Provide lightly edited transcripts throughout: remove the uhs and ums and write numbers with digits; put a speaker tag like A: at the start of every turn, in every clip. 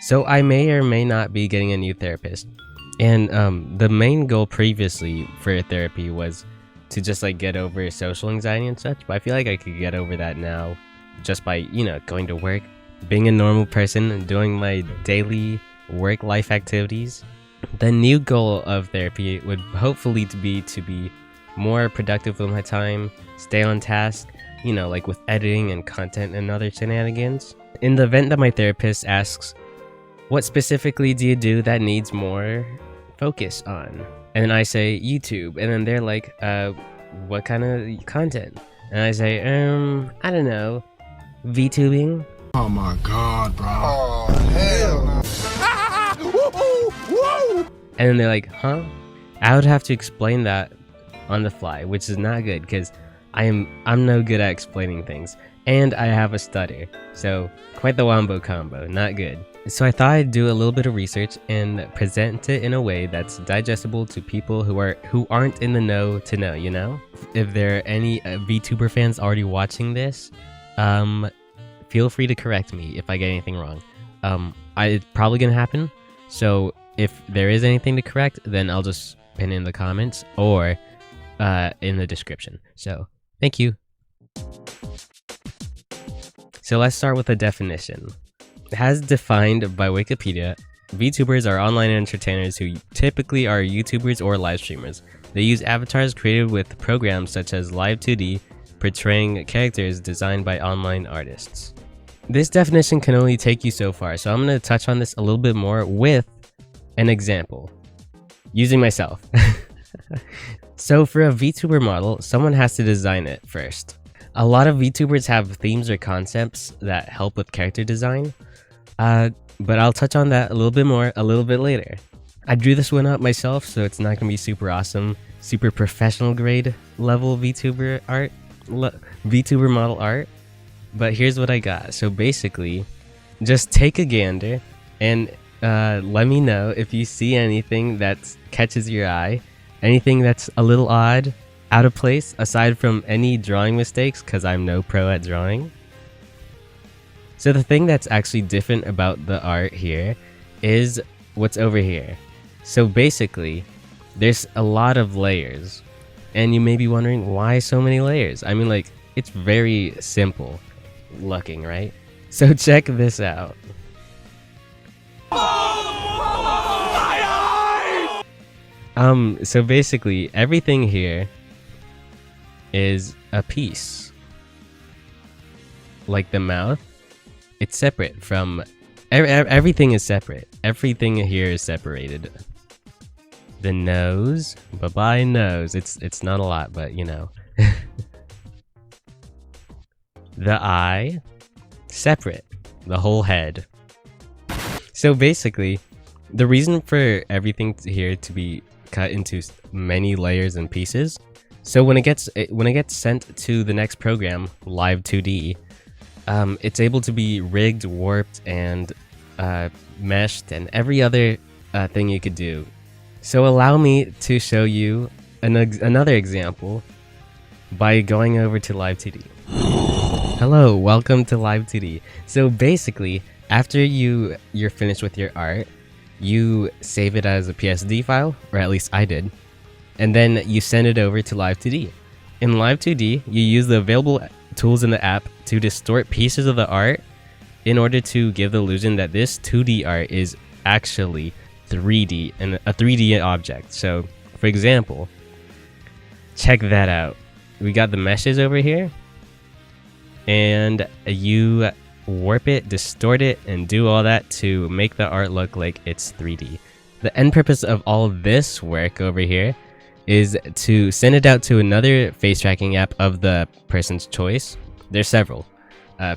A: So I may or may not be getting a new therapist. And the main goal previously for therapy was to just like get over social anxiety and such, but I feel like I could get over that now just by, going to work, being a normal person and doing my daily work life activities. The new goal of therapy would hopefully to be more productive with my time, stay on task, like with editing and content and other shenanigans. In the event that my therapist asks, what specifically do you do that needs more focus on? And then I say YouTube, and then they're like, what kind of content? And I say, I don't know, VTubing.
B: Oh my god, bro.
C: Oh, hell no.
A: And then they're like, huh? I would have to explain that on the fly, which is not good because I'm no good at explaining things, and I have a stutter, so quite the wombo combo, not good. So I thought I'd do a little bit of research and present it in a way that's digestible to people who aren't in the know to know, If there are any VTuber fans already watching this, feel free to correct me if I get anything wrong. It's probably gonna happen, so if there is anything to correct, then I'll just pin in the comments or in the description. So thank you. So let's start with the definition. As defined by Wikipedia, VTubers are online entertainers who typically are YouTubers or live streamers. They use avatars created with programs such as Live 2D, portraying characters designed by online artists. This definition can only take you so far, so I'm going to touch on this a little bit more with an example, using myself. So for a VTuber model, someone has to design it first. A lot of VTubers have themes or concepts that help with character design, but I'll touch on that a little bit more a little bit later. I drew this one up myself, so it's not gonna be super awesome, super professional grade level VTuber art, VTuber model art, but here's what I got. So basically, just take a gander and let me know if you see anything that catches your eye, anything that's a little odd, out of place, aside from any drawing mistakes, because I'm no pro at drawing. So the thing that's actually different about the art here is what's over here. So basically, there's a lot of layers, and you may be wondering why so many layers. I mean, like, it's very simple looking, right? So check this out. So basically, everything here is a piece. Like the mouth, it's separate from everything is separate. Everything here is separated. The nose, bye-bye nose. It's not a lot, but The eye, separate. The whole head. So basically, the reason for everything here to be cut into many layers and pieces, so when it gets sent to the next program, Live 2D, it's able to be rigged, warped, and meshed, and every other thing you could do. So allow me to show you another example by going over to Live 2D. Hello, welcome to Live 2D. So basically, after you're finished with your art, you save it as a PSD file, or at least I did, and then you send it over to Live 2D. In Live 2D, you use the available tools in the app to distort pieces of the art in order to give the illusion that this 2D art is actually 3D and a 3D object. So, for example, check that out. We got the meshes over here, and you warp it, distort it, and do all that to make the art look like it's 3D. The end purpose of all this work over here is to send it out to another face tracking app of the person's choice. There's several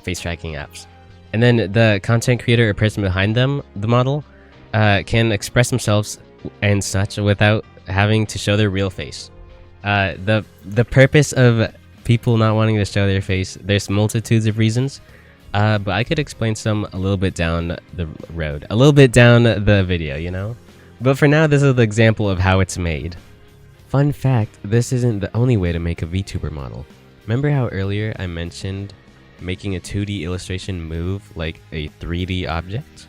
A: face tracking apps. And then the content creator or person behind them, the model, can express themselves and such without having to show their real face. The purpose of people not wanting to show their face, there's multitudes of reasons. But I could explain some a little bit down the road, a little bit down the video, But for now, this is the example of how it's made. Fun fact, this isn't the only way to make a VTuber model. Remember how earlier I mentioned making a 2D illustration move like a 3D object?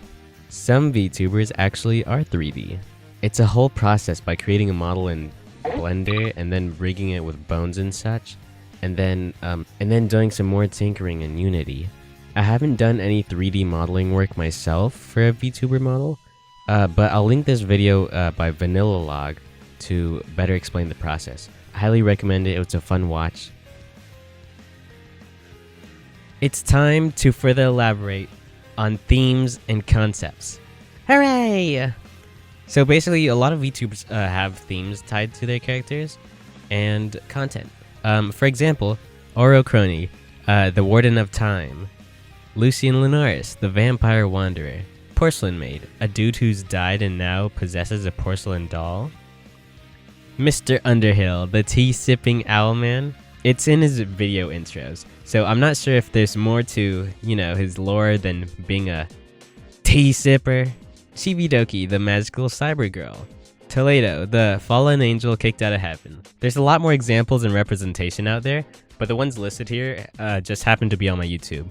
A: Some VTubers actually are 3D. It's a whole process by creating a model in Blender and then rigging it with bones and such, and then doing some more tinkering in Unity. I haven't done any 3D modeling work myself for a VTuber model, but I'll link this video by VanillaLog to better explain the process. I highly recommend it. It's a fun watch. It's time to further elaborate on themes and concepts. Hooray! So basically, a lot of VTubers have themes tied to their characters and content. For example, Ouro Kronni, the Warden of Time; Lucien Lunaris, the Vampire Wanderer; PorcelainMaid, a dude who's died and now possesses a porcelain doll; Mr. Underhill, the tea-sipping owlman. It's in his video intros, so I'm not sure if there's more to, his lore than being a tea sipper. Chibidoki, the magical cyber girl; Taledo, the fallen angel kicked out of heaven. There's a lot more examples and representation out there, but the ones listed here just happen to be on my YouTube.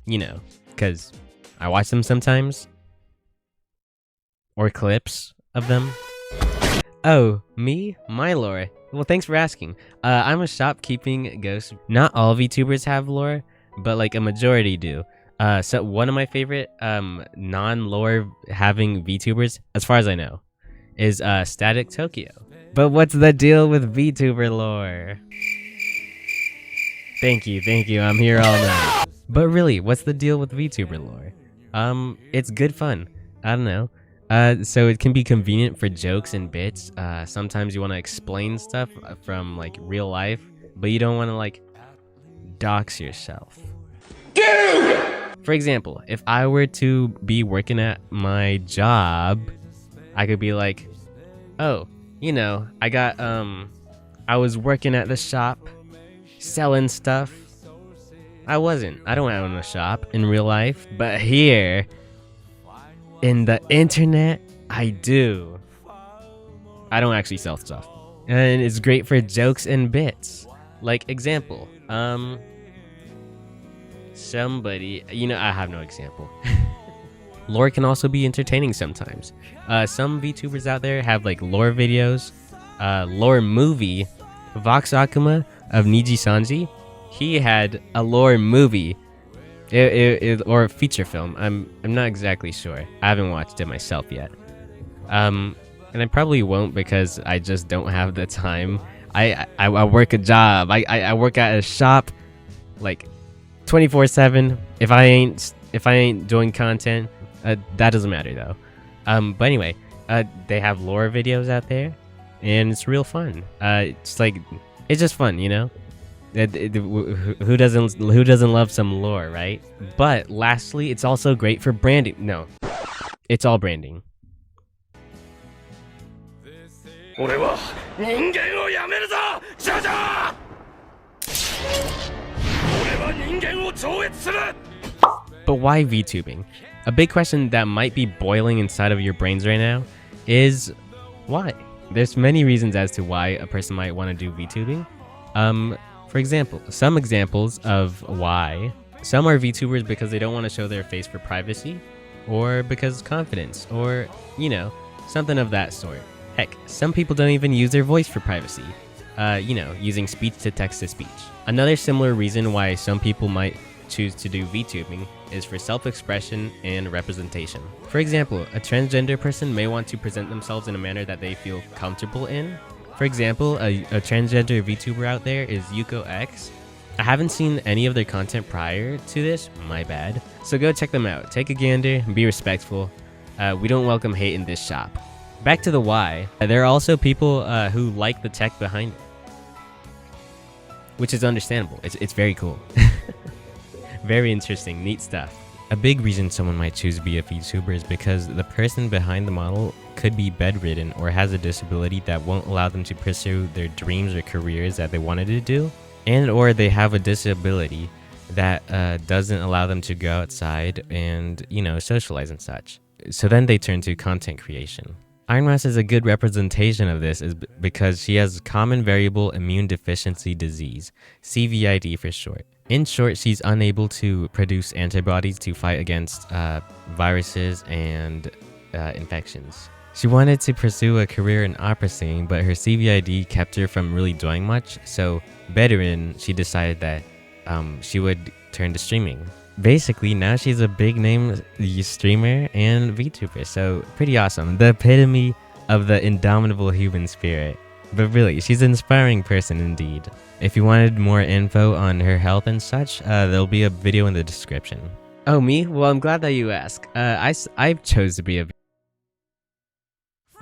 A: Because I watch them sometimes. Or clips of them. Oh, me? My lore? Well, thanks for asking. I'm a shopkeeping ghost. Not all VTubers have lore, but like a majority do. So one of my favorite non-lore having VTubers, as far as I know, is Static Tokyo. But what's the deal with VTuber lore? Thank you, I'm here all night. But really, what's the deal with VTuber lore? It's good fun. I don't know. So it can be convenient for jokes and bits. Sometimes you want to explain stuff from like real life, but you don't want to like dox yourself. Dude! For example, if I were to be working at my job, I could be like, oh, I was working at the shop selling stuff. I don't own a shop in real life, but here in the internet, I do. I don't actually sell stuff. And it's great for jokes and bits. Like example, somebody, I have no example. Lore can also be entertaining sometimes. Some VTubers out there have like lore videos. Lore movie, Vox Akuma of Niji Sanji, he had a lore movie. Or a feature film. I'm not exactly sure. I haven't watched it myself yet. And I probably won't because I just don't have the time. I work a job. I work at a shop like 24/7. If I ain't doing content, that doesn't matter though. But anyway, they have lore videos out there, and it's real fun. It's just fun, Who doesn't love some lore, right? But lastly, it's also great for branding. No, it's all branding. But why VTubing? A big question that might be boiling inside of your brains right now is why? There's many reasons as to why a person might want to do VTubing. For example, some examples of why. Some are VTubers because they don't want to show their face for privacy, or because confidence, or, something of that sort. Heck, some people don't even use their voice for privacy. Using speech to text to speech. Another similar reason why some people might choose to do VTubing is for self-expression and representation. For example, a transgender person may want to present themselves in a manner that they feel comfortable in. For example, a transgender VTuber out there is YuukoEx. I haven't seen any of their content prior to this, my bad. So go check them out, take a gander, be respectful. We don't welcome hate in this shop. Back to the why. There are also people who like the tech behind it, which is understandable. It's very cool. Very interesting, neat stuff. A big reason someone might choose to be a VTuber is because the person behind the model could be bedridden or has a disability that won't allow them to pursue their dreams or careers that they wanted to do, and or they have a disability that doesn't allow them to go outside and, socialize and such. So then they turn to content creation. Ironmouse is a good representation of this because she has common variable immune deficiency disease, CVID for short. In short, she's unable to produce antibodies to fight against viruses and infections. She wanted to pursue a career in opera singing, but her CVID kept her from really doing much, so better in, she decided that she would turn to streaming. Basically, now she's a big name streamer and VTuber, so pretty awesome. The epitome of the indomitable human spirit. But really, she's an inspiring person indeed. If you wanted more info on her health and such, there'll be a video in the description. Oh, me? Well, I'm glad that you asked. I chose to be a...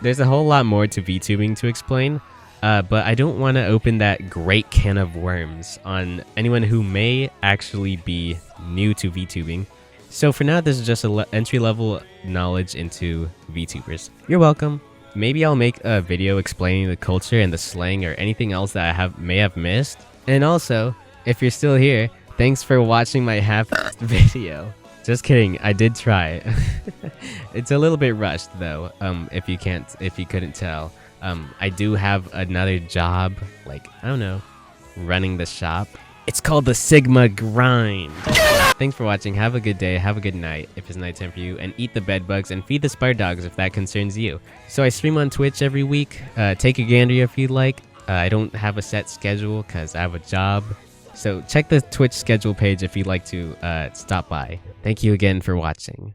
A: There's a whole lot more to VTubing to explain, but I don't want to open that great can of worms on anyone who may actually be new to VTubing. So for now, this is just an entry-level knowledge into VTubers. You're welcome. Maybe I'll make a video explaining the culture and the slang or anything else that I may have missed. And also, if you're still here, thanks for watching my half-assed video. Just kidding, I did try. It's a little bit rushed though, if you couldn't tell. I do have another job, like, I don't know, running the shop. It's called the Sigma Grind. Thanks for watching, have a good day, have a good night if it's nighttime for you, and eat the bed bugs and feed the spider dogs if that concerns you. So I stream on Twitch every week, take a gander if you'd like. I don't have a set schedule because I have a job. So check the Twitch schedule page if you'd like to stop by. Thank you again for watching.